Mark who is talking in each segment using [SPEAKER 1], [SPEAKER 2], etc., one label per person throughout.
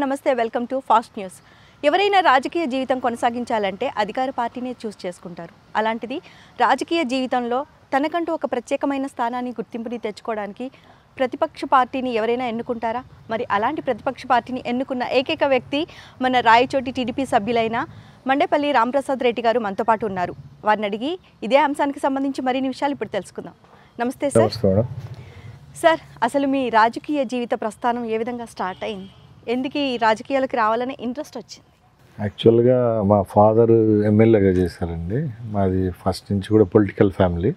[SPEAKER 1] నమస్తే, welcome to fast news. ఎవరైనా రాజకీయ జీవితం కొనసాగించాలంటే అధికార పార్టీనే చూస్ చేసుకుంటారు. అలాంటిది రాజకీయ జీవితంలో తనకంటూ ఒక ప్రత్యేకమైన స్థానాన్ని, గుర్తింపుని తెచ్చుకోవడానికి ప్రతిపక్ష పార్టీని ఎవరైనా ఎన్నుకుంటారా? మరి అలాంటి ప్రతిపక్ష పార్టీని ఎన్నుకున్న ఏకైక వ్యక్తి మన రాయచోటి టీడీపీ సభ్యులైన మండేపల్లి రాంప్రసాద్ రెడ్డి గారు మనతో పాటు ఉన్నారు. వారిని అడిగి ఇదే అంశానికి సంబంధించి మరిన్ని విషయాలు ఇప్పుడు తెలుసుకుందాం. నమస్తే సార్. సార్, అసలు మీ రాజకీయ జీవిత ప్రస్థానం ఏ విధంగా స్టార్ట్ అయింది? ఎందుకు ఈ రాజకీయాలకు రావాలనే ఇంట్రెస్ట్ వచ్చింది?
[SPEAKER 2] యాక్చువల్గా మా ఫాదర్ ఎమ్మెల్యేగా చేశారండి. మాది ఫస్ట్ నుంచి కూడా పొలిటికల్ ఫ్యామిలీ.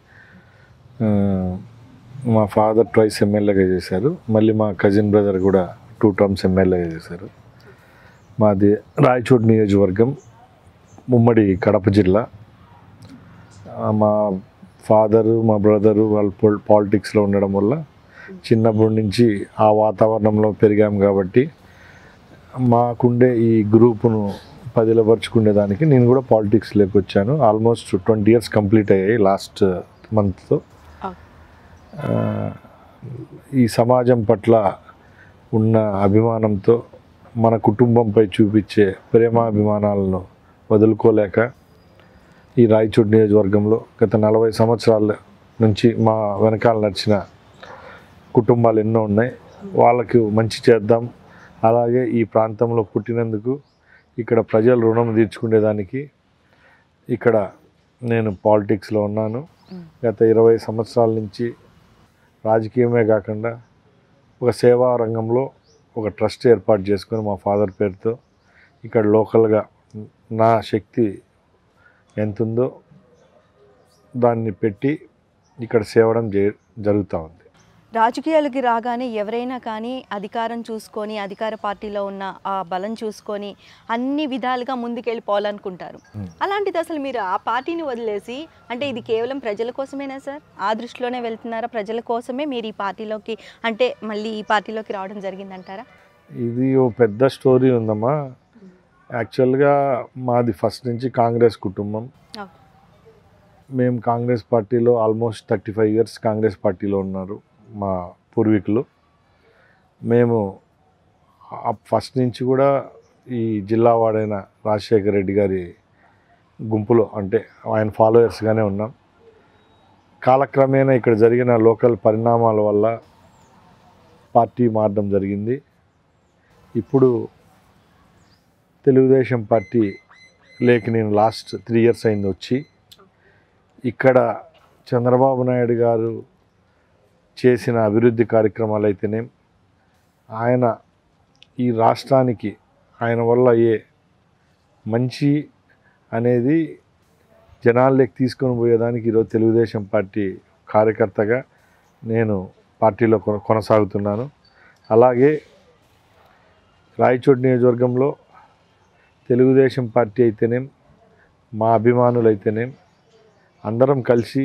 [SPEAKER 2] మా ఫాదర్ ట్వైస్ ఎమ్మెల్యేగా చేశారు. మళ్ళీ మా కజిన్ బ్రదర్ కూడా 2 టర్మ్స్ ఎమ్మెల్యేగా చేశారు. మాది రాయచోటి నియోజకవర్గం, ఉమ్మడి కడప జిల్లా. మా ఫాదరు, మా బ్రదరు వాళ్ళు పాలిటిక్స్లో ఉండడం వల్ల చిన్నప్పటి నుంచి ఆ వాతావరణంలో పెరిగాం కాబట్టి మాకుండే ఈ గ్రూపును పదిలపరుచుకునేదానికి నేను కూడా పాలిటిక్స్లోకి వచ్చాను. ఆల్మోస్ట్ 20 years కంప్లీట్ అయ్యాయి లాస్ట్ మంత్తో. ఈ సమాజం పట్ల ఉన్న అభిమానంతో మన కుటుంబంపై చూపించే ప్రేమాభిమానాలను వదులుకోలేక ఈ రాయచోటి నియోజకవర్గంలో గత 40 సంవత్సరాల నుంచి మా వెనకాల నడిచిన కుటుంబాలు ఎన్నో ఉన్నాయి. వాళ్ళకు మంచి చేద్దాం, అలాగే ఈ ప్రాంతంలో పుట్టినందుకు ఇక్కడ ప్రజలు రుణం తీర్చుకునేదానికి ఇక్కడ నేను పాలిటిక్స్లో ఉన్నాను. గత 20 సంవత్సరాల నుంచి రాజకీయమే కాకుండా ఒక సేవా రంగంలో ఒక ట్రస్ట్ ఏర్పాటు చేసుకొని మా ఫాదర్ పేరుతో ఇక్కడ లోకల్గా నా శక్తి ఎంతుందో దాన్ని పెట్టి ఇక్కడ సేవడం జరుగుతూ ఉంది.
[SPEAKER 1] రాజకీయాలకి రాగానే ఎవరైనా కానీ అధికారం చూసుకొని, అధికార పార్టీలో ఉన్న ఆ బలం చూసుకొని అన్ని విధాలుగా ముందుకెళ్ళిపోవాలనుకుంటారు. అలాంటిది అసలు మీరు ఆ పార్టీని వదిలేసి, అంటే ఇది కేవలం ప్రజల కోసమేనా సార్? ఆ దృష్టిలోనే వెళ్తున్నారా? ప్రజల కోసమే మీరు ఈ పార్టీలోకి, అంటే మళ్ళీ ఈ పార్టీలోకి రావడం జరిగిందంటారా?
[SPEAKER 2] ఇది ఓ పెద్ద స్టోరీ ఉందమ్మా. యాక్చువల్గా మాది ఫస్ట్ నుంచి కాంగ్రెస్ కుటుంబం. మేము కాంగ్రెస్ పార్టీలో ఆల్మోస్ట్ 35 years కాంగ్రెస్ పార్టీలో ఉన్నారు మా పూర్వీకులు. మేము ఫస్ట్ నుంచి కూడా ఈ జిల్లా వాడైన రాజశేఖర రెడ్డి గారి గుంపులో, అంటే ఆయన ఫాలోయర్స్గానే ఉన్నాం. కాలక్రమేణా ఇక్కడ జరిగిన లోకల్ పరిణామాల వల్ల పార్టీ మారడం జరిగింది. ఇప్పుడు తెలుగుదేశం పార్టీ లేక నేను లాస్ట్ 3 years అయింది వచ్చి. ఇక్కడ చంద్రబాబు నాయుడు గారు చేసిన అభివృద్ధి కార్యక్రమాలు అయితేనేం, ఆయన ఈ రాష్ట్రానికి ఆయన వల్ల అయ్యే మంచి అనేది జనాల్లోకి తీసుకొని పోయేదానికి ఈరోజు తెలుగుదేశం పార్టీ కార్యకర్తగా నేను పార్టీలో కొనసాగుతున్నాను. అలాగే రాయచోటి నియోజకవర్గంలో తెలుగుదేశం పార్టీ అయితేనేం, మా అభిమానులు అయితేనేం అందరం కలిసి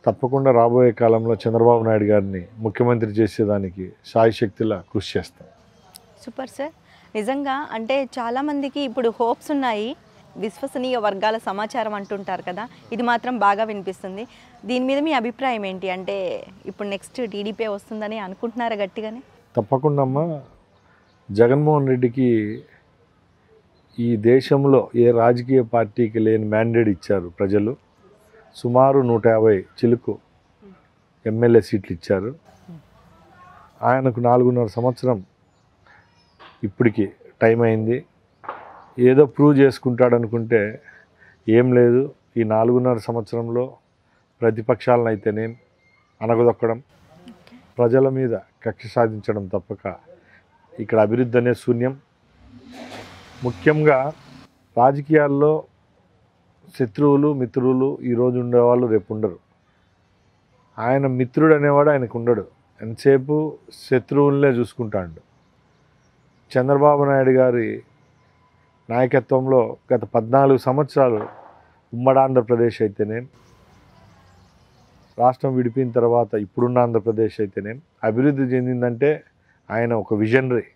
[SPEAKER 2] తప్పకుండా రాబోయే కాలంలో చంద్రబాబు నాయుడు గారిని ముఖ్యమంత్రి చేసేదానికి శాయశక్తిలా కృషి చేస్తాం.
[SPEAKER 1] Super sir. నిజంగా అంటే చాలామందికి ఇప్పుడు హోప్స్ ఉన్నాయి. విశ్వసనీయ వర్గాల సమాచారం అంటుంటారు కదా, ఇది మాత్రం బాగా వినిపిస్తుంది. దీని మీద మీ అభిప్రాయం ఏంటి? అంటే ఇప్పుడు నెక్స్ట్ టీడీపీ వస్తుందని అనుకుంటున్నారా గట్టిగానే?
[SPEAKER 2] తప్పకుండా అమ్మా. జగన్మోహన్ రెడ్డికి ఈ దేశంలో ఏ రాజకీయ పార్టీకి లేని మ్యాండేట్ ఇచ్చారు ప్రజలు. సుమారు 150 చిలుకు ఎమ్మెల్యే సీట్లు ఇచ్చారు. ఆయనకు 4.5 సంవత్సరం ఇప్పటికి టైం అయింది. ఏదో ప్రూవ్ చేసుకుంటాడనుకుంటే ఏం లేదు. ఈ 4.5 సంవత్సరంలో ప్రతిపక్షాలను అయితేనేం అనగదొక్కడం, ప్రజల మీద కక్ష సాధించడం తప్పక ఇక్కడ అభివృద్ధి అనే శూన్యం. ముఖ్యంగా రాజకీయాల్లో శత్రువులు, మిత్రులు ఈరోజు ఉండేవాళ్ళు రేపు ఉండరు. ఆయన మిత్రుడు అనేవాడు ఆయనకు ఉండడు. ఎంతసేపు శత్రువులనే చూసుకుంటాడు. చంద్రబాబు నాయుడు గారి నాయకత్వంలో గత 14 సంవత్సరాలు ఉమ్మడి ఆంధ్రప్రదేశ్ అయితేనేం, రాష్ట్రం విడిపోయిన తర్వాత ఇప్పుడున్న ఆంధ్రప్రదేశ్ అయితేనేం అభివృద్ధి చెందిందంటే ఆయన ఒక విజనరీ.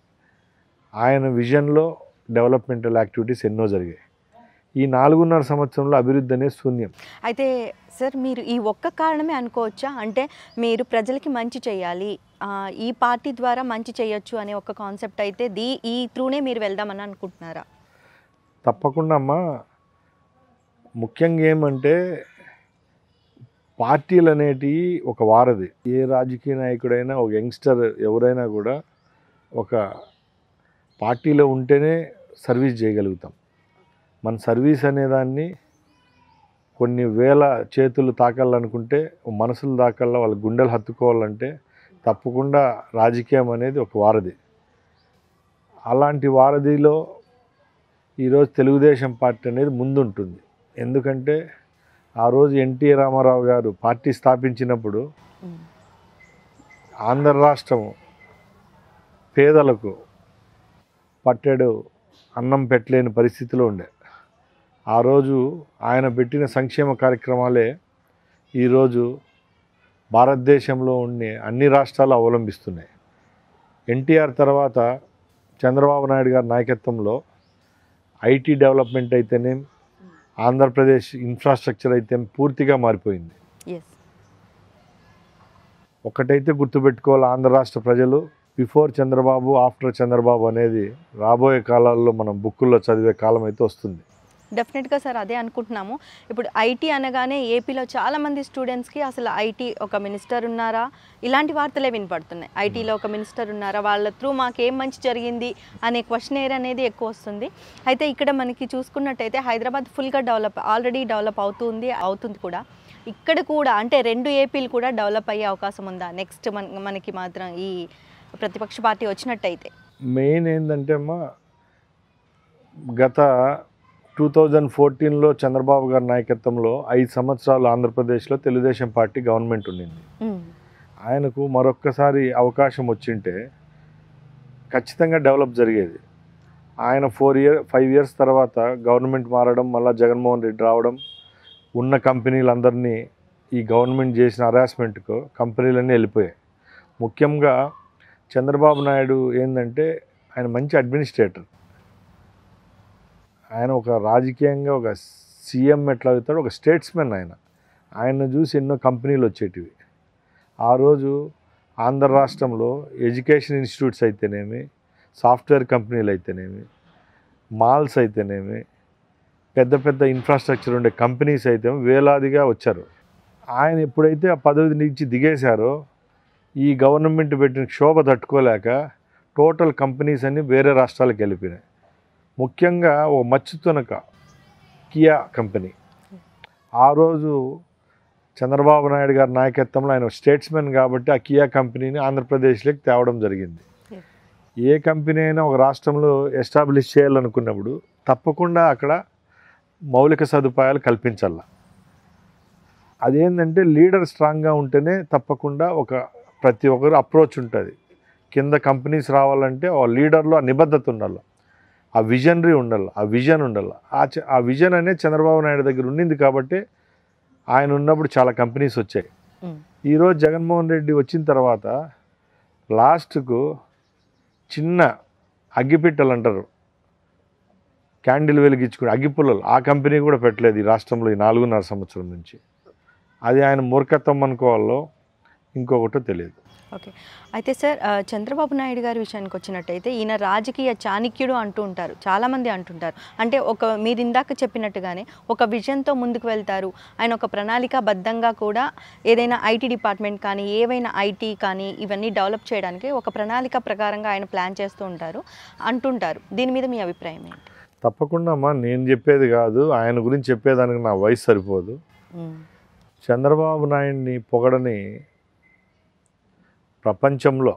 [SPEAKER 2] ఆయన విజన్లో డెవలప్మెంటల్ యాక్టివిటీస్ ఎన్నో జరిగాయి. ఈ 4.5 సంవత్సరంలో అభివృద్ధి అనేది శూన్యం.
[SPEAKER 1] అయితే సార్ మీరు ఈ ఒక్క కారణమే అనుకోవచ్చా? అంటే మీరు ప్రజలకి మంచి చేయాలి, ఈ పార్టీ ద్వారా మంచి చేయొచ్చు అనే ఒక కాన్సెప్ట్ అయితే ఈ త్రూనే మీరు వెళ్దామని అనుకుంటున్నారా?
[SPEAKER 2] తప్పకుండా అమ్మా. ముఖ్యంగా ఏమంటే పార్టీలు అనేటివి ఒక వారధి. ఏ రాజకీయ నాయకుడైనా, ఒక యంగ్స్టర్ ఎవరైనా కూడా ఒక పార్టీలో ఉంటేనే సర్వీస్ చేయగలుగుతాం. మన సర్వీస్ అనేదాన్ని కొన్ని వేల చేతులు తాకాలనుకుంటే, మనసులు తాకాల, వాళ్ళ గుండెలు హత్తుకోవాలంటే తప్పకుండా రాజకీయం అనేది ఒక వారధి. అలాంటి వారధిలో ఈరోజు తెలుగుదేశం పార్టీ అనేది ముందుంటుంది. ఎందుకంటే ఆ రోజు ఎన్టీ రామారావు గారు పార్టీ స్థాపించినప్పుడు ఆంధ్ర రాష్ట్రం పేదలకు పట్టెడు అన్నం పెట్టలేని పరిస్థితిలో ఉండే. ఆ రోజు ఆయన పెట్టిన సంక్షేమ కార్యక్రమాలే ఈరోజు భారతదేశంలో ఉండే అన్ని రాష్ట్రాలు అవలంబిస్తున్నాయి. ఎన్టీఆర్ తర్వాత చంద్రబాబు నాయుడు గారి నాయకత్వంలో ఐటీ డెవలప్మెంట్ అయితేనే, ఆంధ్రప్రదేశ్ ఇన్ఫ్రాస్ట్రక్చర్ అయితే పూర్తిగా మారిపోయింది. ఒకటైతే గుర్తుపెట్టుకోవాలి ఆంధ్ర రాష్ట్ర ప్రజలు, బిఫోర్ చంద్రబాబు, ఆఫ్టర్ చంద్రబాబు అనేది రాబోయే కాలాల్లో మనం బుక్కుల్లో చదివే కాలం అయితే వస్తుంది.
[SPEAKER 1] డెఫినెట్గా సార్ అదే అనుకుంటున్నాము. ఇప్పుడు ఐటీ అనగానే ఏపీలో చాలామంది స్టూడెంట్స్కి అసలు ఐటీ ఒక మినిస్టర్ ఉన్నారా ఇలాంటి వార్తలే వినపడుతున్నాయి. ఐటీలో ఒక మినిస్టర్ ఉన్నారా, వాళ్ళ త్రూ మాకేం మంచి జరిగింది అనే క్వశ్చనేర్ అనేది ఎక్కువ వస్తుంది. అయితే ఇక్కడ మనకి చూసుకున్నట్టయితే హైదరాబాద్ ఫుల్గా ఆల్రెడీ డెవలప్ అవుతుంది కూడా. ఇక్కడ కూడా అంటే 2 ఏపీలు కూడా డెవలప్ అయ్యే అవకాశం ఉందా నెక్స్ట్ మనకి మాత్రం ఈ ప్రతిపక్ష పార్టీ వచ్చినట్టయితే?
[SPEAKER 2] మెయిన్ ఏంటంటే అమ్మా, గత 2014లో చంద్రబాబు గారి నాయకత్వంలో 5 సంవత్సరాలు ఆంధ్రప్రదేశ్లో తెలుగుదేశం పార్టీ గవర్నమెంట్ ఉండింది. ఆయనకు మరొక్కసారి అవకాశం వచ్చింటే ఖచ్చితంగా డెవలప్ జరిగేది. ఆయన 5 ఇయర్స్ తర్వాత గవర్నమెంట్ మారడం, మళ్ళీ జగన్మోహన్ రెడ్డి రావడం, ఉన్న కంపెనీలందరినీ ఈ గవర్నమెంట్ చేసిన హరాస్మెంట్కు కంపెనీలన్నీ వెళ్ళిపోయాయి. ముఖ్యంగా చంద్రబాబు నాయుడు ఏంటంటే ఆయన మంచి అడ్మినిస్ట్రేటర్. ఆయన ఒక రాజకీయంగా ఒక సీఎం ఎట్లా అవుతాడు, ఒక స్టేట్స్మెన్. ఆయన చూసి ఎన్నో కంపెనీలు వచ్చేటివి. ఆ రోజు ఆంధ్ర రాష్ట్రంలో ఎడ్యుకేషన్ ఇన్స్టిట్యూట్స్ అయితేనేమి, సాఫ్ట్వేర్ కంపెనీలు అయితేనేమి, మాల్స్ అయితేనేమి, పెద్ద పెద్ద ఇన్ఫ్రాస్ట్రక్చర్ ఉండే కంపెనీస్ అయితే వేలాదిగా వచ్చారు. ఆయన ఎప్పుడైతే ఆ పదవి నుంచి దిగేశారో ఈ గవర్నమెంట్ పెట్టిన క్షోభ తట్టుకోలేక టోటల్ కంపెనీస్ అన్నీ వేరే రాష్ట్రాలకు వెళ్ళిపోయినాయి. ముఖ్యంగా ఓ మచ్చుతునక కియా కంపెనీ ఆ రోజు చంద్రబాబు నాయుడు గారి నాయకత్వంలో ఆయన స్టేట్స్మెన్ కాబట్టి ఆ కియా కంపెనీని ఆంధ్రప్రదేశ్లోకి తేవడం జరిగింది. ఏ కంపెనీ అయినా ఒక రాష్ట్రంలో ఎస్టాబ్లిష్ చేయాలనుకున్నప్పుడు తప్పకుండా అక్కడ మౌలిక సదుపాయాలు కల్పించాల. అదేంటంటే లీడర్ స్ట్రాంగ్గా ఉంటేనే తప్పకుండా ప్రతి ఒక్కరు అప్రోచ్ ఉంటుంది. కింద కంపెనీస్ రావాలంటే ఆ లీడర్లో ఆ నిబద్ధత ఉండాలి, ఆ విజనరీ ఉండాలి, ఆ విజన్ ఉండాలి. ఆ విజన్ అనేది చంద్రబాబు నాయుడు దగ్గర ఉండింది కాబట్టి ఆయన ఉన్నప్పుడు చాలా కంపెనీస్ వచ్చాయి. ఈరోజు జగన్మోహన్ రెడ్డి వచ్చిన తర్వాత లాస్ట్కు చిన్న అగ్గిపెట్టెలు అంటారు, క్యాండిల్ వెలిగించుకుని అగ్గిపుల్లలు, ఆ కంపెనీ కూడా పెట్టలేదు ఈ రాష్ట్రంలో ఈ 4.5 సంవత్సరం నుంచి. అది ఆయన మూర్ఖత్వం అనుకోవాలో ఇంకొకటో తెలియదు.
[SPEAKER 1] ఓకే. అయితే సార్ చంద్రబాబు నాయుడు గారి విషయానికి వచ్చినట్టయితే ఈయన రాజకీయ చాణక్యుడు అంటూ ఉంటారు, చాలామంది అంటుంటారు. అంటే మీరు ఇందాక చెప్పినట్టుగానే ఒక విజన్తో ముందుకు వెళ్తారు. ఆయన ఒక ప్రణాళికాబద్ధంగా కూడా ఏదైనా ఐటీ డిపార్ట్మెంట్ కానీ, ఏవైనా ఐటీ కానీ ఇవన్నీ డెవలప్ చేయడానికి ఒక ప్రణాళిక ప్రకారంగా ఆయన ప్లాన్ చేస్తూ అంటుంటారు. దీని మీద మీ అభిప్రాయం ఏంటి?
[SPEAKER 2] తప్పకుండా అమ్మా, నేను చెప్పేది కాదు, ఆయన గురించి చెప్పేదానికి నా వయసు సరిపోదు. చంద్రబాబు నాయుడిని పొగడని ప్రపంచంలో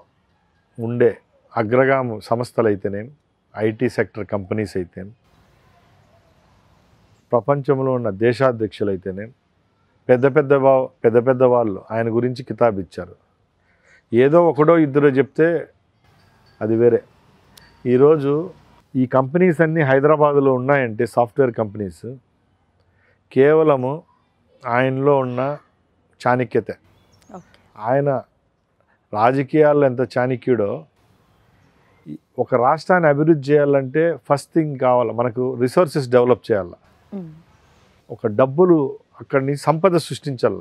[SPEAKER 2] ఉండే అగ్రగాము సంస్థలు అయితేనేం, ఐటీ సెక్టర్ కంపెనీస్ అయితేనేం, ప్రపంచంలో ఉన్న దేశాధ్యక్షులు అయితేనేం, పెద్ద పెద్ద వాళ్ళు ఆయన గురించి కితాబు ఇచ్చారు. ఏదో ఒకడో ఇద్దరో చెప్తే అది వేరే. ఈరోజు ఈ కంపెనీస్ అన్నీ హైదరాబాదులో ఉన్నాయంటే సాఫ్ట్వేర్ కంపెనీస్ కేవలము ఆయనలో ఉన్న చాణక్యతే. ఆయన రాజకీయాల్లో ఎంత చాణక్యుడో, ఒక రాష్ట్రాన్ని అభివృద్ధి చేయాలంటే ఫస్ట్ థింగ్ కావాలి మనకు రిసోర్సెస్ డెవలప్ చేయాలి. ఒక డబ్బులు అక్కడి నుంచి సంపద సృష్టించాల.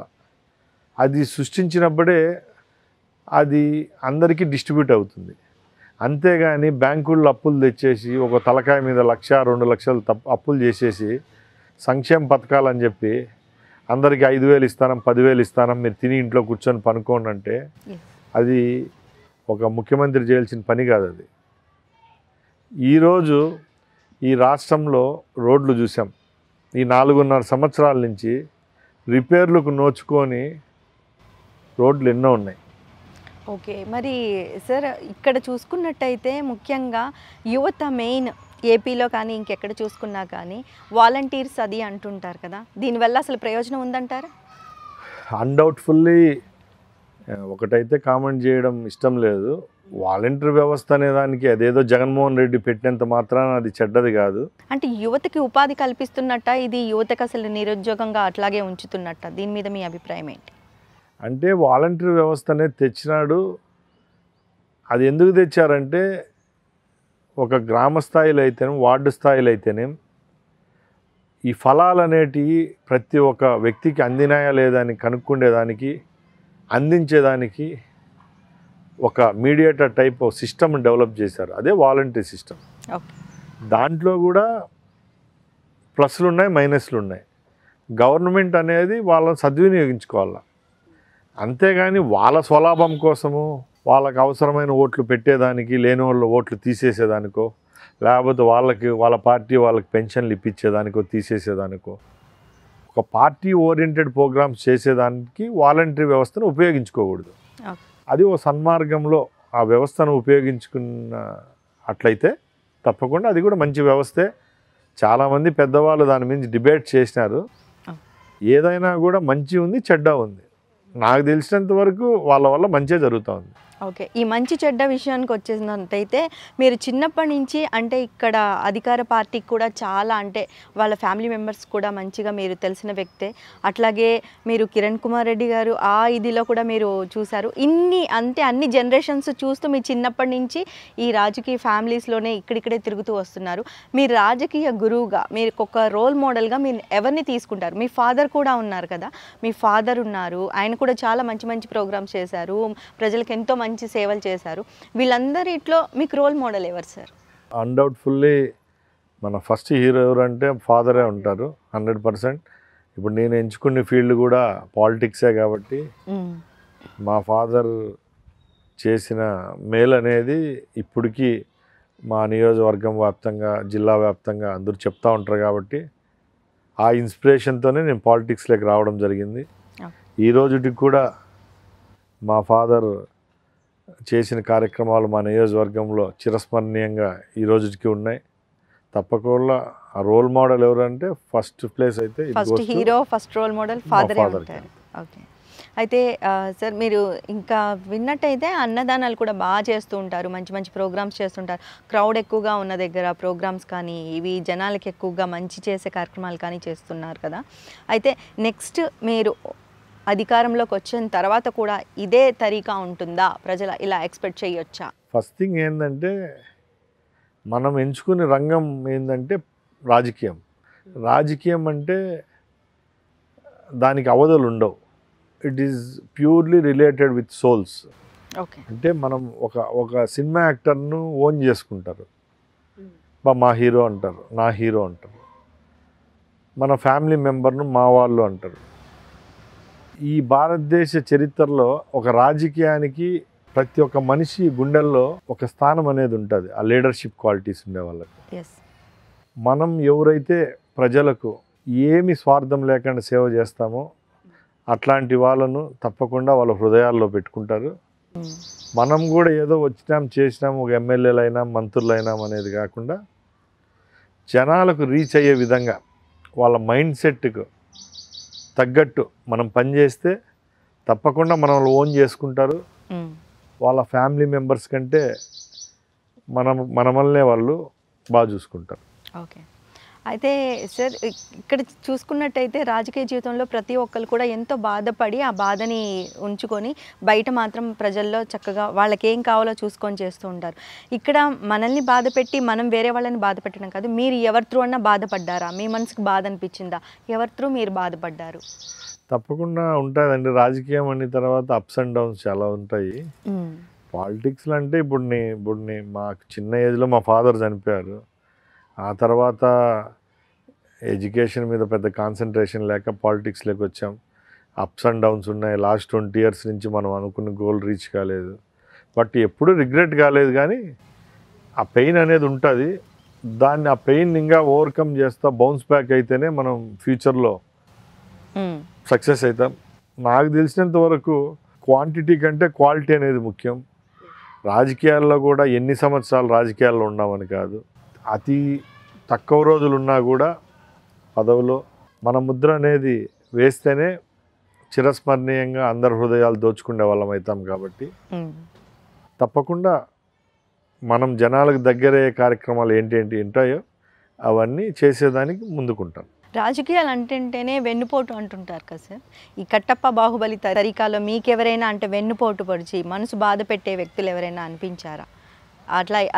[SPEAKER 2] అది సృష్టించినప్పుడే అది అందరికీ డిస్ట్రిబ్యూట్ అవుతుంది. అంతేగాని బ్యాంకుల్లో అప్పులు తెచ్చేసి ఒక తలకాయ మీద 1,00,000 2,00,000 అప్పులు చేసేసి సంక్షేమ పథకాలు అని చెప్పి అందరికీ 5,000 ఇస్తానం 10,000 ఇస్తానం మీరు తిని ఇంట్లో కూర్చొని పనుకోండి అంటే అది ఒక ముఖ్యమంత్రి చేయాల్సిన పని కాదు. అది ఈరోజు ఈ రాష్ట్రంలో రోడ్లు చూసాం. ఈ 4.5 సంవత్సరాల నుంచి రిపేర్లకు నోచుకొని రోడ్లు ఎన్నో ఉన్నాయి.
[SPEAKER 1] ఓకే, మరి సార్ ఇక్కడ చూసుకున్నట్టయితే ముఖ్యంగా యువత మెయిన్ ఏపీలో కానీ ఇంకెక్కడ చూసుకున్నా కానీ వాలంటీర్స్ అది అంటుంటారు కదా, దీనివల్ల అసలు ప్రయోజనం ఉందంటారా?
[SPEAKER 2] అన్డౌట్ఫుల్లీ ఒకటైతే కామెంట్ చేయడం ఇష్టం లేదు. వాలంటీర్ వ్యవస్థ అనే దానికి అదేదో జగన్మోహన్ రెడ్డి పెట్టినంత మాత్రాన అది చెడ్డది కాదు.
[SPEAKER 1] అంటే యువతకి ఉపాధి కల్పిస్తున్నట్ట, ఇది యువతకు అసలు నిరుద్యోగంగా అట్లాగే ఉంచుతున్నట్ట, దీని మీద మీ అభిప్రాయం ఏంటి?
[SPEAKER 2] అంటే వాలంటీర్ వ్యవస్థ అనేది తెచ్చినాడు. అది ఎందుకు తెచ్చారంటే ఒక గ్రామ స్థాయిలో అయితేనే వార్డు స్థాయిలో అయితేనే ఈ ఫలాలు అనేటివి ప్రతి ఒక్క వ్యక్తికి అందినాయా లేదా అని కనుక్కుండేదానికి అందించేదానికి ఒక mediator type of system develop చేశారు. అదే వాలంటీర్ సిస్టమ్. దాంట్లో కూడా ప్లస్లు ఉన్నాయి, మైనస్లు ఉన్నాయి. గవర్నమెంట్ అనేది వాళ్ళని సద్వినియోగించుకోవాలి. అంతేగాని వాళ్ళ స్వలాభం కోసము వాళ్ళకి అవసరమైన ఓట్లు పెట్టేదానికి, లేని వాళ్ళ ఓట్లు తీసేసేదానికో, లేకపోతే వాళ్ళ పార్టీ వాళ్ళకి పెన్షన్లు ఇప్పించేదానికో తీసేసేదానికో, ఒక పార్టీ ఓరియంటెడ్ ప్రోగ్రామ్స్ చేసేదానికి వాలంటరీ వ్యవస్థను ఉపయోగించుకోకూడదు. అది ఓ సన్మార్గంలో ఆ వ్యవస్థను ఉపయోగించుకున్న అట్లయితే తప్పకుండా అది కూడా మంచి వ్యవస్థే. చాలామంది పెద్దవాళ్ళు దాని మీద డిబేట్ చేసినారు. ఏదైనా కూడా మంచి ఉంది, చెడ్డ ఉంది. నాకు తెలిసినంత వరకు వాళ్ళ వల్ల మంచిగా జరుగుతుంది.
[SPEAKER 1] ఓకే, ఈ మంచి చెడ్డ విషయానికి వచ్చేసినట్టయితే మీరు చిన్నప్పటి నుంచి అంటే ఇక్కడ అధికార పార్టీకి కూడా చాలా అంటే వాళ్ళ ఫ్యామిలీ మెంబర్స్ కూడా మంచిగా మీరు తెలిసిన వ్యక్తే. అట్లాగే మీరు కిరణ్ కుమార్ రెడ్డి గారు ఆ ఇదిలో కూడా మీరు చూశారు. అన్ని జనరేషన్స్ చూస్తూ మీ చిన్నప్పటి నుంచి ఈ రాజకీయ ఫ్యామిలీస్లోనే ఇక్కడిక్కడే తిరుగుతూ వస్తున్నారు. మీ రాజకీయ గురువుగా మీరు ఒక రోల్ మోడల్గా మీరు ఎవరిని తీసుకుంటారు? మీ ఫాదర్ కూడా ఉన్నారు కదా, మీ ఫాదర్ ఉన్నారు, ఆయన కూడా చాలా మంచి మంచి ప్రోగ్రామ్స్ చేశారు, ప్రజలకు ఎంతో మంచి సేవలు చేశారు. వీళ్ళందరిలో మీకు రోల్ మోడల్ ఎవరు సార్?
[SPEAKER 2] అన్డౌట్ఫుల్లీ మన ఫస్ట్ హీరో ఎవరంటే ఫాదరే ఉంటారు 100%. ఇప్పుడు నేను ఎంచుకునే ఫీల్డ్ కూడా పాలిటిక్సే కాబట్టి మా ఫాదర్ చేసిన మేలు అనేది ఇప్పటికీ మా నియోజకవర్గం వ్యాప్తంగా, జిల్లా వ్యాప్తంగా అందరూ చెప్తూ ఉంటారు. కాబట్టి ఆ ఇన్స్పిరేషన్తోనే నేను పాలిటిక్స్లోకి రావడం జరిగింది. ఈ రోజుకి కూడా మా ఫాదర్ చేసిన కార్యక్రమాలు మా నియోజకవర్గంలో చిరస్మరణీయంగా ఈ రోజుకి ఉన్నాయి. తప్పకుండా ఆ రోల్ మోడల్ ఎవరంటే ఫస్ట్ ప్లేస్ అయితే
[SPEAKER 1] first hero, first role model ఫాదరే ఉంటారు. ఓకే, అయితే సార్ మీరు ఇంకా విన్నట్టయితే అన్నదానాలు కూడా బాగా చేస్తూ ఉంటారు, మంచి మంచి ప్రోగ్రామ్స్ చేస్తుంటారు. క్రౌడ్ ఎక్కువగా ఉన్న దగ్గర ప్రోగ్రామ్స్ కానీ ఇవి జనాలకి ఎక్కువగా మంచి చేసే కార్యక్రమాలు కానీ చేస్తున్నారు కదా. అయితే నెక్స్ట్ మీరు అధికారంలోకి వచ్చిన తర్వాత కూడా ఇదే తరీకా ఉంటుందా? ప్రజలు ఇలా ఎక్స్పెక్ట్ చేయొచ్చా?
[SPEAKER 2] ఫస్ట్ థింగ్ ఏంటంటే మనం ఎంచుకునే రంగం ఏంటంటే రాజకీయం. రాజకీయం అంటే దానికి అవధులు ఉండవు. It is purely related with souls.
[SPEAKER 1] Okay,
[SPEAKER 2] అంటే మనం ఒక సినిమా యాక్టర్ను ఓన్ చేసుకుంటారు. మా హీరో అంటారు, నా హీరో అంటారు. మన ఫ్యామిలీ మెంబర్ను మా వాళ్ళు అంటారు. ఈ భారతదేశ చరిత్రలో ఒక రాజకీయానికి ప్రతి ఒక్క మనిషి గుండెల్లో ఒక స్థానం అనేది ఉంటుంది. ఆ లీడర్షిప్ క్వాలిటీస్ ఉండే వాళ్ళకి. మనం ఎవరైతే ప్రజలకు ఏమి స్వార్థం లేకుండా సేవ చేస్తామో అట్లాంటి వాళ్ళను తప్పకుండా వాళ్ళ హృదయాల్లో పెట్టుకుంటారు. మనం కూడా ఏదో వచ్చినాం చేసినాం, ఒక ఎమ్మెల్యేలు అయినాం, మంత్రులు అయినాం అనేది కాకుండా జనాలకు రీచ్ అయ్యే విధంగా వాళ్ళ మైండ్ సెట్కు తగ్గట్టు మనం పనిచేస్తే తప్పకుండా మనల్ని ఓన్ చేసుకుంటారు. వాళ్ళ ఫ్యామిలీ మెంబర్స్ కంటే మనమల్నే వాళ్ళు బాగా చూసుకుంటారు.
[SPEAKER 1] ఓకే, అయితే సార్ ఇక్కడ చూసుకున్నట్టయితే రాజకీయ జీవితంలో ప్రతి ఒక్కరు కూడా ఎంతో బాధపడి ఆ బాధని ఉంచుకొని బయట మాత్రం ప్రజల్లో చక్కగా వాళ్ళకి ఏం కావాలో చూసుకొని చేస్తూ ఉంటారు. ఇక్కడ మనల్ని బాధ పెట్టి మనం వేరే వాళ్ళని బాధ పెట్టడం కాదు. మీరు ఎవరి త్రూ అన్నా బాధపడ్డారా? మీ మనసుకు బాధ అనిపించిందా? ఎవరి త్రూ మీరు బాధపడ్డారు?
[SPEAKER 2] తప్పకుండా ఉంటుందండి. రాజకీయం అనే తర్వాత అప్స్ అండ్ డౌన్స్ చాలా ఉంటాయి. పాలిటిక్స్లో అంటే ఇప్పుడు మాకు చిన్న ఏజ్లో మా ఫాదర్ చనిపోయారు. ఆ తర్వాత ఎడ్యుకేషన్ మీద పెద్ద కాన్సన్ట్రేషన్ లేక పాలిటిక్స్లోకి వచ్చాం. అప్స్ అండ్ డౌన్స్ ఉన్నాయి. లాస్ట్ 20 years నుంచి మనం అనుకున్న గోల్ రీచ్ కాలేదు. బట్ ఎప్పుడూ రిగ్రెట్ కాలేదు. కానీ ఆ పెయిన్ అనేది ఉంటుంది. ఆ పెయిన్ ఇంకా ఓవర్కమ్ చేస్తా బౌన్స్ బ్యాక్ అయితేనే మనం ఫ్యూచర్లో సక్సెస్ అవుతాం. నాకు తెలిసినంత వరకు క్వాంటిటీ కంటే క్వాలిటీ అనేది ముఖ్యం. రాజకీయాల్లో కూడా ఎన్ని సంవత్సరాలు రాజకీయాల్లో ఉన్నామని కాదు, అతి తక్కువ రోజులు ఉన్నా కూడా పదవిలో మన ముద్ర అనేది వేస్తేనే చిరస్మరణీయంగా అందరి హృదయాలు దోచుకునే వాళ్ళం అవుతాం. కాబట్టి తప్పకుండా మనం జనాలకు దగ్గరయ్యే కార్యక్రమాలు ఏంటి ఉంటాయో అవన్నీ చేసేదానికి ముందుకుంటాం.
[SPEAKER 1] రాజకీయాలు అంటేనే వెన్నుపోటు అంటుంటారు కదా సార్. ఈ కట్టప్ప బాహుబలి తరీకాలో మీకెవరైనా అంటే వెన్నుపోటు పొడిచి మనసు బాధ పెట్టే వ్యక్తులు ఎవరైనా అనిపించారా?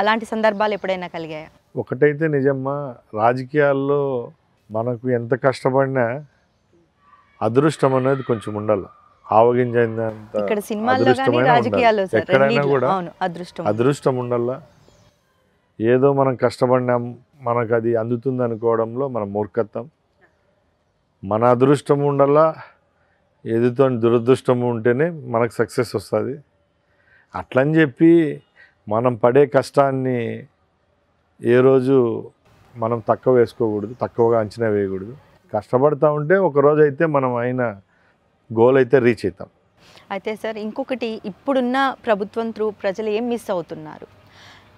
[SPEAKER 1] అలాంటి సందర్భాలు ఎప్పుడైనా కలిగాయా?
[SPEAKER 2] ఒకటైతే నిజమ్మా, రాజకీయాల్లో మనకు ఎంత కష్టపడినా అదృష్టం అనేది కొంచెం ఉండాలి. ఆవగింజంత
[SPEAKER 1] ఇక్కడ సినిమాల్లో కానీ రాజకీయాల్లో సార్
[SPEAKER 2] ఎక్కడైనా కూడా
[SPEAKER 1] అదృష్టం
[SPEAKER 2] అదృష్టం ఉండాలా. ఏదో మనం కష్టపడినాం మనకు అది అందుతుంది అనుకోవడంలో మన మూర్ఖత్వం. మన అదృష్టం ఉండాలా, ఎదుతో దురదృష్టం ఉంటేనే మనకు సక్సెస్ వస్తుంది. అట్లని చెప్పి మనం పడే కష్టాన్ని ఏ రోజు మనం తక్కువ వేసుకోకూడదు, తక్కువగా అంచనా వేయకూడదు. కష్టపడతా ఉంటే ఒకరోజు అయితే మనం అయిన గోల్ అయితే రీచ్ అవుతాం.
[SPEAKER 1] అయితే సార్ ఇంకొకటి, ఇప్పుడున్న ప్రభుత్వం త్రూ ప్రజలు ఏం మిస్ అవుతున్నారు?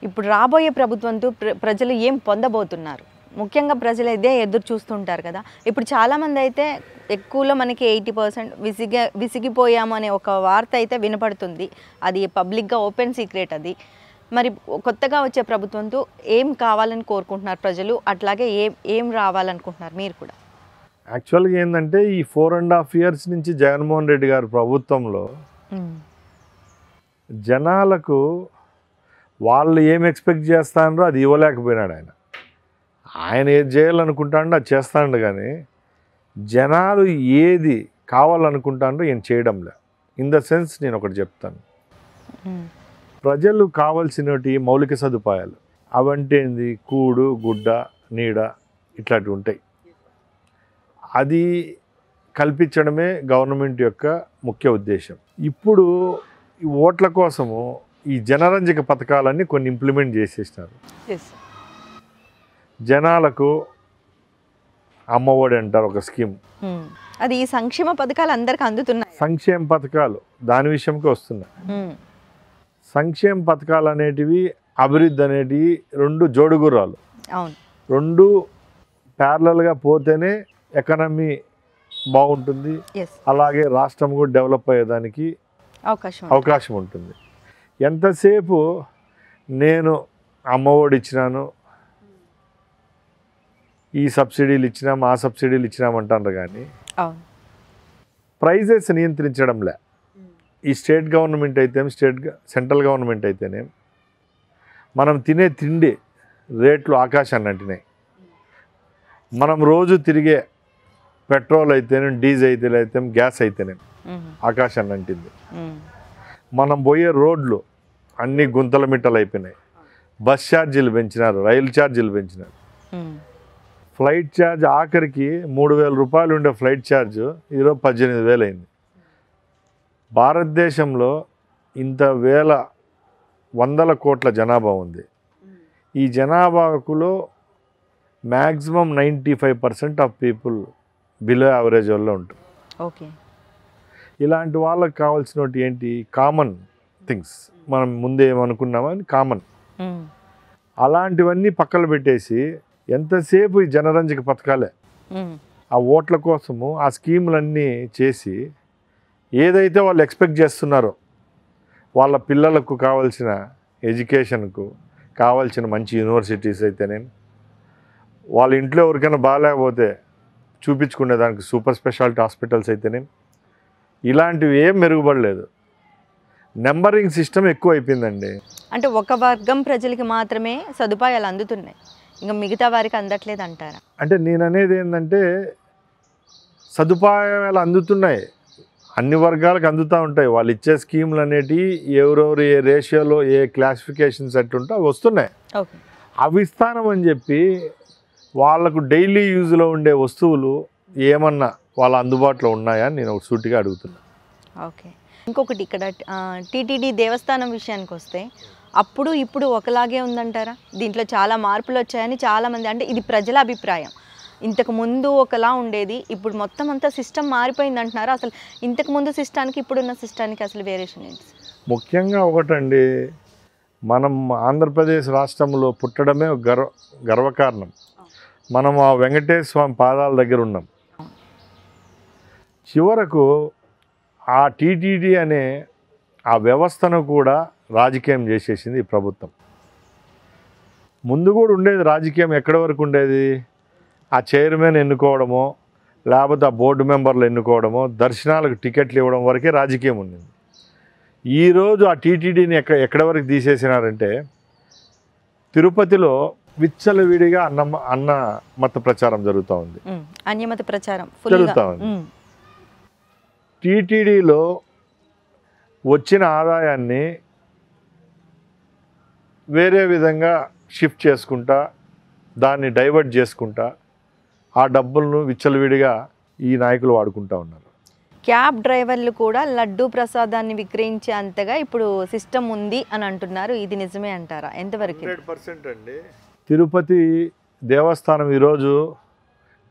[SPEAKER 1] ఇప్పుడు రాబోయే ప్రభుత్వంతో ప్రజలు ఏం పొందబోతున్నారు? ముఖ్యంగా ప్రజలు ఇదే ఎదురు చూస్తుంటారు కదా. ఇప్పుడు చాలామంది అయితే ఎక్కువలో మనకి 80% విసిగిపోయాము అనే ఒక వార్త అయితే వినపడుతుంది. అది పబ్లిక్గా ఓపెన్ సీక్రెట్ అది. మరి కొత్తగా వచ్చే ప్రభుత్వంతో ఏం కావాలని కోరుకుంటున్నారు ప్రజలు? అట్లాగే ఏం రావాలనుకుంటున్నారు మీరు కూడా?
[SPEAKER 2] యాక్చువల్గా ఏంటంటే ఈ 4.5 years నుంచి జగన్మోహన్ రెడ్డి గారి ప్రభుత్వంలో జనాలకు వాళ్ళు ఏం ఎక్స్పెక్ట్ చేస్తారో అది ఇవ్వలేకపోయినాడు. ఆయన ఏది చేయాలనుకుంటాడో అది చేస్తాడు. కానీ జనాలు ఏది కావాలనుకుంటాడో ఈయన చేయడంలే. ఇన్ ద సెన్స్ నేను ఒకటి చెప్తాను, ప్రజలు కావాల్సినవి మౌలిక సదుపాయాలు అవంటే ఏంది, కూడు గుడ్డ నీడ ఇట్లాంటివి ఉంటాయి. అది కల్పించడమే గవర్నమెంట్ యొక్క ముఖ్య ఉద్దేశం. ఇప్పుడు ఈ ఓట్ల కోసము ఈ జనరంజక పథకాలన్నీ కొన్ని ఇంప్లిమెంట్ చేసేసినారు. జనాలకు అమ్మఒడి అంటారు ఒక స్కీమ్,
[SPEAKER 1] అది ఈ సంక్షేమ పథకాలు అందరికి అందుతున్నాయి.
[SPEAKER 2] సంక్షేమ పథకాలు దాని విషయంకి వస్తున్నాయి. సంక్షేమ పథకాలు అనేటివి అభివృద్ధి అనేటివి రెండు జోడుగుర్రాలు. రెండు ప్యారలల్గా పోతేనే ఎకానమీ బాగుంటుంది, అలాగే రాష్ట్రం కూడా డెవలప్ అయ్యేదానికి అవకాశం ఉంటుంది. ఎంతసేపు నేను అమ్మఒడి ఇచ్చినాను, ఈ సబ్సిడీలు ఇచ్చినాము, ఆ సబ్సిడీలు ఇచ్చినామంటారు. కానీ ప్రైజెస్ నియంత్రించడంలే. ఈ స్టేట్ గవర్నమెంట్ అయితేనే, సెంట్రల్ గవర్నమెంట్ అయితేనే మనం తినే తిండి రేట్లు ఆకాశాన్ని అంటినాయి. మనం రోజు తిరిగే పెట్రోల్ అయితేనే, డీజిల్ అయితే, గ్యాస్ అయితేనే ఆకాశాన్ని అంటింది. మనం పోయే రోడ్లు అన్నీ గుంతల మిట్టలు అయిపోయినాయి. బస్ ఛార్జీలు పెంచినారు, రైలు ఛార్జీలు పెంచినారు, ఫ్లైట్ ఛార్జ్ ఆఖరికి 3,000 రూపాయలు ఉండే ఫ్లైట్ ఛార్జ్ ఈరోజు 18,000 అయింది. భారతదేశంలో ఇంత వందల కోట్ల జనాభా ఉంది. ఈ జనాభాకులో maximum 95% of people below average వల్ల ఉంటుంది. ఇలాంటి వాళ్ళకి కావాల్సినవి ఏంటి? Common things. మనం ముందే ఏమనుకున్నామో అని కామన్, అలాంటివన్నీ పక్కన పెట్టేసి ఎంతసేపు ఈ జనరంజక పథకాలే, ఆ ఓట్ల కోసము ఆ స్కీములన్నీ చేసి ఏదైతే వాళ్ళు ఎక్స్పెక్ట్ చేస్తున్నారో వాళ్ళ పిల్లలకు కావాల్సిన ఎడ్యుకేషన్కు కావాల్సిన మంచి యూనివర్సిటీస్ అయితేనే, వాళ్ళ ఇంట్లో ఎవరికైనా బాగాలేకపోతే చూపించుకునే దానికి సూపర్ స్పెషాలిటీ హాస్పిటల్స్ అయితేనే ఇలాంటివి ఏం మెరుగుపడలేదు. నెంబరింగ్ సిస్టమ్ ఎక్కువ అయిపోయిందండి.
[SPEAKER 1] అంటే ఒక వర్గం ప్రజలకి మాత్రమే సదుపాయాలు అందుతున్నాయి, ఇంకా మిగతా వారికి అందట్లేదు అంటారా?
[SPEAKER 2] అంటే నేను అనేది ఏంటంటే సదుపాయాలు అందుతున్నాయి, అన్ని వర్గాలకు అందుతూ ఉంటాయి. వాళ్ళు ఇచ్చే స్కీములు అనేటివి ఎవరెవరు ఏ రేషియోలో ఏ క్లాసిఫికేషన్స్ ఎట్టుంటే అవి వస్తున్నాయి.
[SPEAKER 1] ఓకే.
[SPEAKER 2] అవి ఇస్తానమని చెప్పి వాళ్ళకు డైలీ యూజ్లో ఉండే వస్తువులు ఏమన్నా వాళ్ళ అందుబాటులో ఉన్నాయా అని నేను ఒక సూటిగా అడుగుతున్నాను.
[SPEAKER 1] ఓకే. ఇంకొకటి ఇక్కడ టీటీడీ దేవస్థానం విషయానికి వస్తే అప్పుడు ఇప్పుడు ఒకలాగే ఉందంటారా? దీంట్లో చాలా మార్పులు వచ్చాయని చాలామంది, అంటే ఇది ప్రజల అభిప్రాయం. ఇంతకు ముందు ఒకలా ఉండేది, ఇప్పుడు మొత్తం అంతా సిస్టమ్ మారిపోయింది అంటున్నారు. అసలు ఇంతకు ముందు సిస్టానికి ఇప్పుడున్న సిస్టానికి అసలు వేరియేషన్ ఏంటి?
[SPEAKER 2] ముఖ్యంగా ఒకటండి, మనం ఆంధ్రప్రదేశ్ రాష్ట్రంలో పుట్టడమే ఒక గర్వకారణం. మనం ఆ వెంకటేశ్వర స్వామి పాదాల దగ్గర ఉన్నాం. చివరకు ఆ టీటీడీ అనే ఆ వ్యవస్థను కూడా రాజకీయం చేసేసింది ఈ ప్రభుత్వం. ముందు కూడా ఉండేది రాజకీయం. ఎక్కడి వరకు ఉండేది? ఆ చైర్మన్ ఎన్నుకోవడమో లేకపోతే ఆ బోర్డు మెంబర్లు ఎన్నుకోవడమో దర్శనాలకు టికెట్లు ఇవ్వడం వరకే రాజకీయం ఉండింది. ఈరోజు ఆ టీటీడీని ఎక్కడి వరకు తీసేసినారంటే తిరుపతిలో విచ్చలవిడిగా అన్న మత ప్రచారం జరుగుతూ ఉంది,
[SPEAKER 1] అన్యమత ప్రచారం
[SPEAKER 2] జరుగుతూ ఉంది. టీటీడీలో వచ్చిన ఆదాయాన్ని వేరే విధంగా షిఫ్ట్ చేసుకుంటా, దాన్ని డైవర్ట్ చేసుకుంటా, ఆ డబ్బులను విచ్చలవిడిగా ఈ నాయకులు వాడుకుంటూ ఉన్నారు.
[SPEAKER 1] క్యాబ్ డ్రైవర్లు కూడా లడ్డూ ప్రసాదాన్ని విక్రయించే అంతగా ఇప్పుడు సిస్టమ్ ఉంది అని అంటున్నారు. ఇది నిజమే అంటారా? ఎంతవరకు?
[SPEAKER 2] 100% అండి. తిరుపతి దేవస్థానం ఈరోజు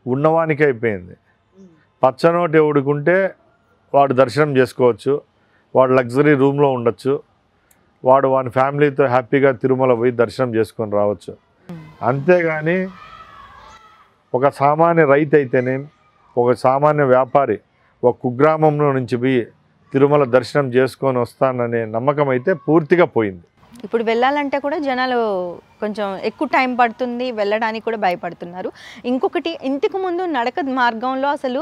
[SPEAKER 2] ఉన్నవానికి అయిపోయింది. పచ్చనోటు ఎవడుకుంటే వాడు దర్శనం చేసుకోవచ్చు, వాడు లగ్జరీ రూమ్లో ఉండొచ్చు, వాడు వాని ఫ్యామిలీతో హ్యాపీగా తిరుమల పోయి దర్శనం చేసుకొని రావచ్చు. అంతేగాని ఒక సామాన్య రైతు అయితేనే, ఒక సామాన్య వ్యాపారి ఒక కుగ్రామంలో నుంచి పోయి తిరుమల దర్శనం చేసుకొని వస్తాననే నమ్మకం అయితే పూర్తిగా పోయింది.
[SPEAKER 1] ఇప్పుడు వెళ్ళాలంటే కూడా జనాలు కొంచెం ఎక్కువ టైం పడుతుంది, వెళ్ళడానికి కూడా భయపడుతున్నారు. ఇంకొకటి, ఇంతకు ముందు నడక మార్గంలో అసలు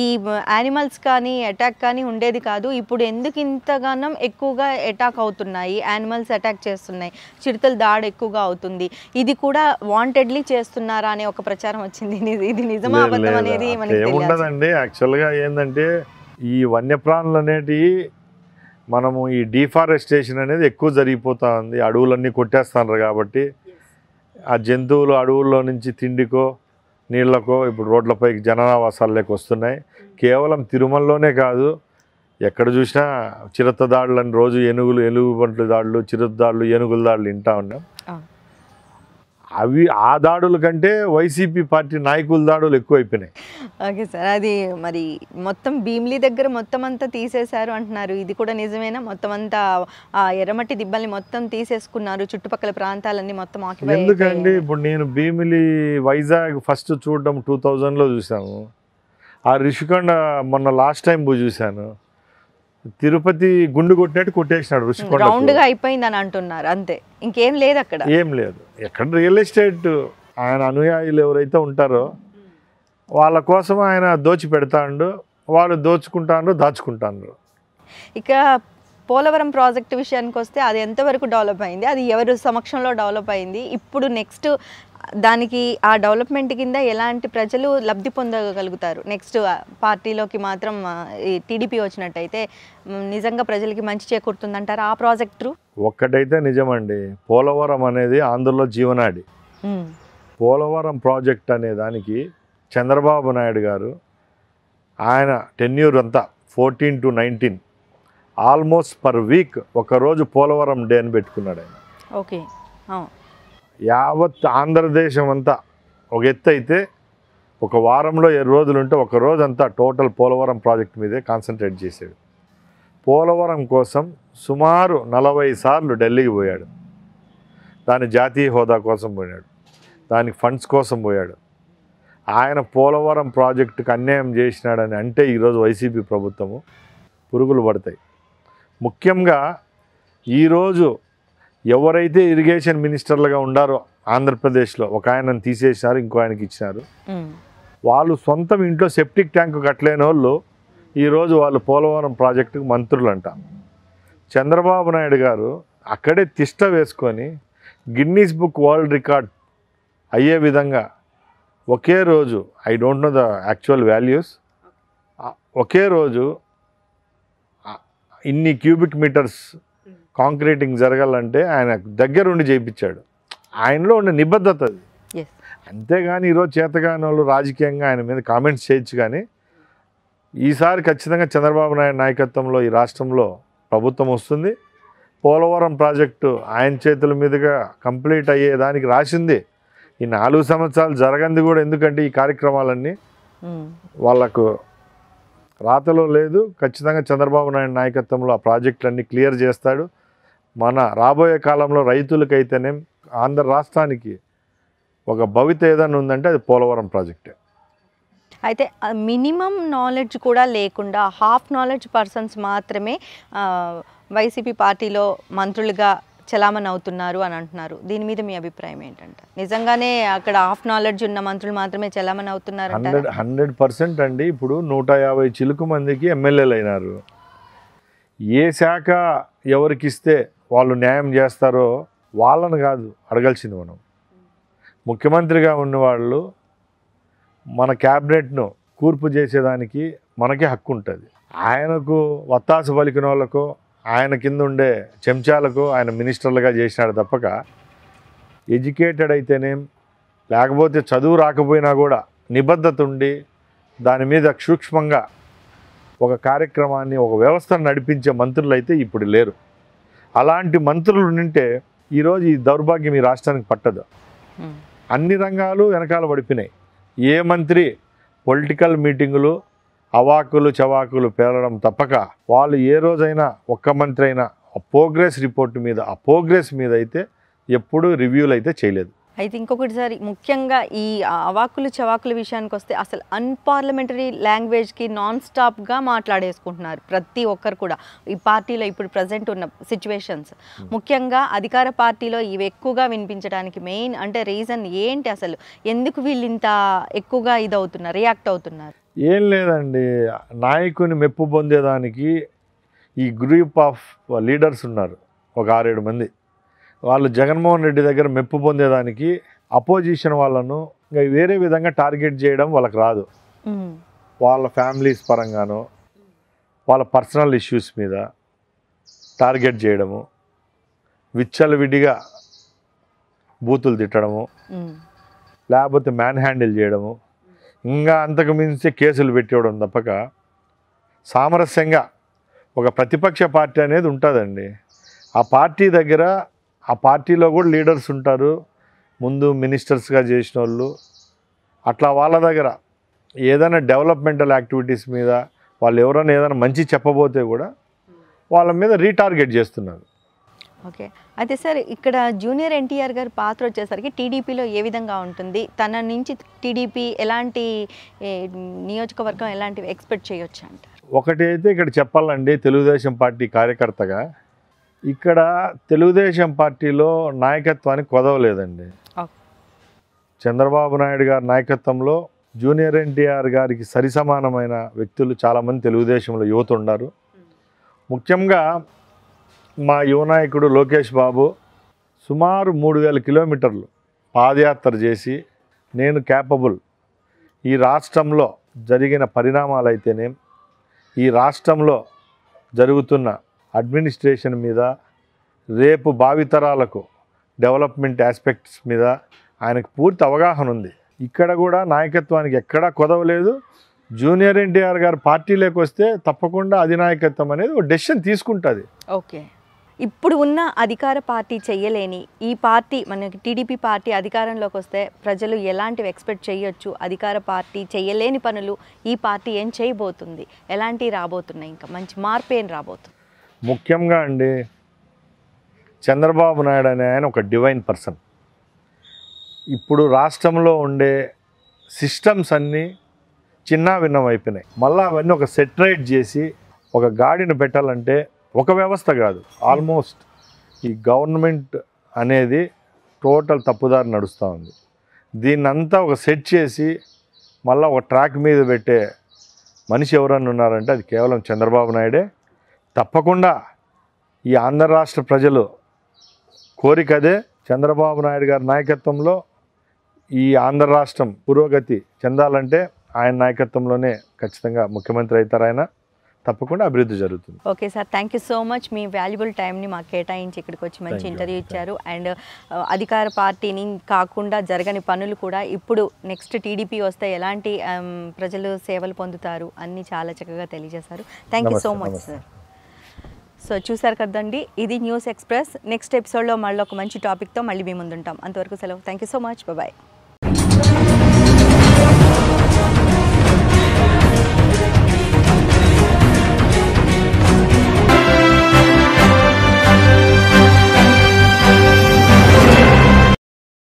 [SPEAKER 1] ఈ యానిమల్స్ కానీ అటాక్ కానీ ఉండేది కాదు. ఇప్పుడు ఎందుకు ఇంతగానం ఎక్కువగా అటాక్ అవుతున్నాయి, యానిమల్స్ అటాక్ చేస్తున్నాయి, చిరుతల దాడి ఎక్కువగా అవుతుంది, ఇది కూడా వాంటెడ్లీ చేస్తున్నారా అనే ఒక ప్రచారం వచ్చింది. ఇది నిజమా అబద్ధం అనేది మనకి
[SPEAKER 2] ఏముండదండి. యాక్చువల్గా ఏంటంటే ఈ వన్యప్రాణులు అనేటివి మనము ఈ డిఫారెస్టేషన్ అనేది ఎక్కువ జరిగిపోతూ ఉంది. అడవులన్నీ కొట్టేస్తున్నారు కాబట్టి ఆ జంతువులు అడవుల్లో నుంచి తిండికో నీళ్ళకో ఇప్పుడు రోడ్లపైకి జనావాసాల్లోకి వస్తున్నాయి. కేవలం తిరుమలలోనే కాదు, ఎక్కడ చూసినా చిరుత దాడులని రోజు ఎలుగుబంట్ల దాడులు, చిరుత దాడులు, ఏనుగుల దాడులు వింటూ ఉన్నాం. అవి ఆ దాడుల కంటే వైసీపీ పార్టీ నాయకుల దాడులు ఎక్కువైపోయినాయి.
[SPEAKER 1] ఓకే సార్, అది మరి మొత్తం భీమిలి దగ్గర మొత్తం అంతా తీసేశారు అంటున్నారు. ఇది కూడా నిజమేనా? మొత్తం అంతా ఆ ఎర్రమట్టి దిబ్బల్ని మొత్తం తీసేసుకున్నారు, చుట్టుపక్కల ప్రాంతాలన్నీ మొత్తం ఆక్యుపై.
[SPEAKER 2] ఎందుకండి ఇప్పుడు నేను భీమిలి వైజాగ్ ఫస్ట్ చూడడం 2000లో చూసాము. ఆ రిషికొండ మొన్న లాస్ట్ టైం పోయి చూశాను. తిరుపతి గుండు కొట్టినట్టు కొట్టేసినాడు రుషికొండ.
[SPEAKER 1] రౌండ్గా అయిపోయింది అని అంటున్నారు, అంతే, ఇంకేం లేదు అక్కడ.
[SPEAKER 2] ఏం లేదు. ఎక్కడ రియల్ ఎస్టేట్ ఆయన అనుయాయులు ఎవరైతే ఉంటారో వాళ్ళ కోసం ఆయన దోచి పెడతాండు, వాళ్ళు దాచుకుంటాండ్రు.
[SPEAKER 1] ఇక పోలవరం ప్రాజెక్టు విషయానికి వస్తే అది ఎంతవరకు డెవలప్ అయింది, అది ఎవరి సమక్షంలో డెవలప్ అయింది, ఇప్పుడు నెక్స్ట్ దానికి ఆ డెవలప్మెంట్ కింద ఎలాంటి ప్రజలు లబ్ధి పొందగలుగుతారు? నెక్స్ట్ పార్టీలోకి మాత్రం ఈ టీడీపీ వచ్చినట్టయితే నిజంగా ప్రజలకి మంచి చేకూరుతుందంటారా ఆ ప్రాజెక్టు?
[SPEAKER 2] ఒక్కటైతే నిజమండి, పోలవరం అనేది ఆంధ్రలో జీవనాడి. పోలవరం ప్రాజెక్ట్ అనే దానికి చంద్రబాబు నాయుడు గారు ఆయన టెన్యూర్ అంతా 14 to 19 ఆల్మోస్ట్ పర్ వీక్ ఒకరోజు పోలవరం డే అని పెట్టుకున్నాడు ఆయన.
[SPEAKER 1] ఓకే.
[SPEAKER 2] యావత్ ఆంధ్రదేశం అంతా ఒక ఎత్తు అయితే ఒక వారంలో 7 రోజులు ఉంటే ఒక రోజంతా టోటల్ పోలవరం ప్రాజెక్ట్ మీదే కాన్సన్ట్రేట్ చేశాడు. పోలవరం కోసం సుమారు 40 సార్లు ఢిల్లీకి పోయాడు. దాని జాతీయ హోదా కోసం పోయాడు, దానికి ఫండ్స్ కోసం పోయాడు. ఆయన పోలవరం ప్రాజెక్టుకు అన్యాయం చేసినాడని అంటే ఈరోజు వైసీపీ ప్రభుత్వము పురుగులు పడతాయి. ముఖ్యంగా ఈరోజు ఎవరైతే ఇరిగేషన్ మినిస్టర్లుగా ఉండారో ఆంధ్రప్రదేశ్లో ఒక ఆయనను తీసేసినారు, ఇంకో ఆయనకి ఇచ్చినారు. వాళ్ళు సొంతం ఇంట్లో సెప్టిక్ ట్యాంకు కట్టలేని వాళ్ళు ఈరోజు వాళ్ళు పోలవరం ప్రాజెక్టుకు మంత్రులు అంట. చంద్రబాబు నాయుడు గారు అక్కడే తిష్ట వేసుకొని గిన్నీస్ బుక్ వరల్డ్ రికార్డ్ అయ్యే విధంగా ఒకే రోజు, I don't know the actual values, ఒకే రోజు ఇన్ని క్యూబిక్ మీటర్స్ కాంక్రీటింగ్ జరగాలంటే ఆయన దగ్గరుండి చేయించాడు. ఆయనలో ఉండే నిబద్ధత అది. అంతేగాని ఈరోజు చేతగాని వాళ్ళు రాజకీయంగా ఆయన మీద కామెంట్స్ చేయొచ్చు, కానీ ఈసారి ఖచ్చితంగా చంద్రబాబు నాయుడు నాయకత్వంలో ఈ రాష్ట్రంలో ప్రభుత్వం వస్తుంది. పోలవరం ప్రాజెక్టు ఆయన చేతుల మీదుగా కంప్లీట్ అయ్యేదానికి రాసింది. ఈ 4 సంవత్సరాలు జరగంది కూడా, ఎందుకంటే ఈ కార్యక్రమాలన్నీ వాళ్ళకు రాతలో లేదు. ఖచ్చితంగా చంద్రబాబు నాయుడు నాయకత్వంలో ఆ ప్రాజెక్టులన్నీ క్లియర్ చేస్తాడు. మన రాబోయే కాలంలో రైతులకైతేనే ఆంధ్ర రాష్ట్రానికి ఒక భవిత ఏదైనా ఉందంటే అది పోలవరం ప్రాజెక్టే.
[SPEAKER 1] అయితే మినిమం నాలెడ్జ్ కూడా లేకుండా హాఫ్ నాలెడ్జ్ పర్సన్స్ మాత్రమే వైసీపీ పార్టీలో మంత్రులుగా చలామణి అవుతున్నారు అని అంటున్నారు. దీని మీద మీ అభిప్రాయం ఏంటంటే నిజంగానే అక్కడ హాఫ్ నాలెడ్జ్ ఉన్న మంత్రులు మాత్రమే చలామణి అవుతున్నారు?
[SPEAKER 2] 100% అండి. ఇప్పుడు 150 చిలుకు మందికి ఎమ్మెల్యేలు అయినారు. ఏ శాఖ ఎవరికి ఇస్తే వాళ్ళు న్యాయం చేస్తారో వాళ్ళని కాదు అడగాల్సింది మనం. ముఖ్యమంత్రిగా ఉన్నవాళ్ళు మన క్యాబినెట్ను కూర్పు చేసేదానికి మనకే హక్కు ఉంటుంది. ఆయనకు వత్తాసు పలికిన వాళ్ళకు, ఆయన కింద ఉండే చెంచాలకు ఆయన మినిస్టర్లుగా చేసినాడు తప్పక, ఎడ్యుకేటెడ్ అయితేనేం లేకపోతే చదువు రాకపోయినా కూడా నిబద్ధత ఉండి దాని మీద సూక్ష్మంగా ఒక కార్యక్రమాన్ని, ఒక వ్యవస్థను నడిపించే మంత్రులు అయితే ఇప్పుడు లేరు. అలాంటి మంత్రులు ఉంటే ఈరోజు ఈ దౌర్భాగ్యం ఈ రాష్ట్రానికి పట్టదు. అన్ని రంగాలు వెనకాల పడిపోయినాయి. ఏ మంత్రి పొలిటికల్ మీటింగులు, అవాకులు చవాకులు పేరడం తప్పక వాళ్ళు ఏ రోజైనా ఒక్క మంత్రి అయినా ఆ ప్రోగ్రెస్ రిపోర్ట్ మీద, ఆ ప్రోగ్రెస్ మీద అయితే ఎప్పుడూ రివ్యూలు అయితే చేయలేదు.
[SPEAKER 1] అయితే ఇంకొకటిసారి ముఖ్యంగా ఈ అవాకులు చవాకుల విషయానికి వస్తే అసలు అన్పార్లమెంటరీ లాంగ్వేజ్కి నాన్ స్టాప్గా మాట్లాడేసుకుంటున్నారు ప్రతి ఒక్కరు కూడా ఈ పార్టీలో. ఇప్పుడు ప్రజెంట్ ఉన్న సిచ్యువేషన్స్ ముఖ్యంగా అధికార పార్టీలో ఇవి ఎక్కువగా వినిపించడానికి మెయిన్ అంటే రీజన్ ఏంటి? అసలు ఎందుకు వీళ్ళు ఇంత ఎక్కువగా ఇదవుతున్నారు, రియాక్ట్ అవుతున్నారు?
[SPEAKER 2] ఏం లేదండి, నాయకుని మెప్పు పొందేదానికి ఈ గ్రూప్ ఆఫ్ లీడర్స్ ఉన్నారు, ఒక 6-7 మంది. వాళ్ళు జగన్మోహన్ రెడ్డి దగ్గర మెప్పు పొందేదానికి అపోజిషన్ వాళ్ళను ఇంకా వేరే విధంగా టార్గెట్ చేయడం వాళ్ళకి రాదు. వాళ్ళ ఫ్యామిలీస్ పరంగానో వాళ్ళ పర్సనల్ ఇష్యూస్ మీద టార్గెట్ చేయడము, విచ్చలవిడిగా బూతులు తిట్టడము, లేకపోతే మ్యాన్ హ్యాండిల్ చేయడము, ఇంకా అంతకు మించి కేసులు పెట్టివ్వడం తప్పక సామరస్యంగా ఒక ప్రతిపక్ష పార్టీ అనేది ఉంటుందండి. ఆ పార్టీ దగ్గర, ఆ పార్టీలో కూడా లీడర్స్ ఉంటారు, ముందు మినిస్టర్స్గా చేసిన వాళ్ళు. అట్లా వాళ్ళ దగ్గర ఏదైనా డెవలప్మెంటల్ యాక్టివిటీస్ మీద వాళ్ళు ఎవరైనా ఏదైనా మంచి చెప్పబోతే కూడా వాళ్ళ మీద రీటార్గెట్ చేస్తున్నారు.
[SPEAKER 1] ఓకే. అయితే సార్ ఇక్కడ జూనియర్ ఎన్టీఆర్ గారి పాత్ర వచ్చేసరికి టీడీపీలో ఏ విధంగా ఉంటుంది? తన నుంచి టీడీపీ ఎలాంటి నియోజకవర్గం ఎలాంటివి ఎక్స్పెక్ట్ చేయొచ్చు అంటారు?
[SPEAKER 2] ఒకటి అయితే ఇక్కడ చెప్పాలండి, తెలుగుదేశం పార్టీ కార్యకర్తగా ఇక్కడ తెలుగుదేశం పార్టీలో నాయకత్వానికి కొదవలేదండి. చంద్రబాబు నాయుడు గారి నాయకత్వంలో జూనియర్ ఎన్టీఆర్ గారికి సరిసమానమైన వ్యక్తులు చాలామంది తెలుగుదేశంలో యువత ఉన్నారు. ముఖ్యంగా మా యువ నాయకుడు లోకేష్ బాబు సుమారు 3000 కిలోమీటర్లు పాదయాత్ర చేసి నేను క్యాపబుల్, ఈ రాష్ట్రంలో జరిగిన పరిణామాలైతేనేం, ఈ రాష్ట్రంలో జరుగుతున్న అడ్మినిస్ట్రేషన్ మీద, రేపు భావితరాలకు డెవలప్మెంట్ ఆస్పెక్ట్స్ మీద ఆయనకు పూర్తి అవగాహన ఉంది. ఇక్కడ కూడా నాయకత్వానికి ఎక్కడా కొదవలేదు. జూనియర్ ఎన్టీఆర్ గారు పార్టీలోకి వస్తే తప్పకుండా అధినాయకత్వం అనేది ఒక డెసిషన్ తీసుకుంటుంది.
[SPEAKER 1] ఓకే. ఇప్పుడు ఉన్న అధికార పార్టీ చెయ్యలేని ఈ పార్టీ, మనకి టీడీపీ పార్టీ అధికారంలోకి వస్తే ప్రజలు ఎలాంటివి ఎక్స్పెక్ట్ చేయొచ్చు? అధికార పార్టీ చెయ్యలేని పనులు ఈ పార్టీ ఏం చేయబోతుంది? ఎలాంటివి రాబోతున్నాయి? ఇంకా మంచి మార్పు ఏం రాబోతుంది?
[SPEAKER 2] ముఖ్యంగా అండి, చంద్రబాబు నాయుడు అనే ఆయన ఒక డివైన్ పర్సన్. ఇప్పుడు రాష్ట్రంలో ఉండే సిస్టమ్స్ అన్నీ చిన్న భిన్నం అయిపోయినాయి. మళ్ళీ అవన్నీ ఒక సెటరైట్ చేసి ఒక గాడిని పెట్టాలంటే ఒక వ్యవస్థ కాదు, ఆల్మోస్ట్ ఈ గవర్నమెంట్ అనేది టోటల్ తప్పుదారి నడుస్తూ ఉంది. దీన్నంతా ఒక సెట్ చేసి మళ్ళీ ఒక ట్రాక్ మీద పెట్టే మనిషి ఎవరన్నా ఉన్నారంటే అది కేవలం చంద్రబాబు నాయుడే. తప్పకుండా ఈ ఆంధ్ర రాష్ట్ర ప్రజలు కోరిక అదే, చంద్రబాబు నాయుడు గారి నాయకత్వంలో ఈ ఆంధ్ర రాష్ట్రం పురోగతి చెందాలంటే ఆయన నాయకత్వంలోనే ఖచ్చితంగా ముఖ్యమంత్రి అవుతారు. ఆయన తప్పకుండా అభివృద్ధి జరుగుతుంది.
[SPEAKER 1] Okay sir, thank you so much. Me valuable టైంని మాకు కేటాయించి ఇక్కడికి వచ్చి మంచి ఇంటర్వ్యూ ఇచ్చారు. అండ్ అధికార పార్టీని కాకుండా జరగని పనులు కూడా ఇప్పుడు నెక్స్ట్ టీడీపీ వస్తే ఎలాంటి ప్రజలు సేవలు పొందుతారు అన్నీ చాలా చక్కగా తెలియజేశారు. Thank you so much sir. So చూసారు కదండి, ఇది న్యూస్ ఎక్స్ప్రెస్. నెక్స్ట్ ఎపిసోడ్లో మళ్ళీ ఒక మంచి టాపిక్తో మళ్ళీ మీ ముందుంటాం. అంతవరకు సెలవు. Thank you so much. Bye.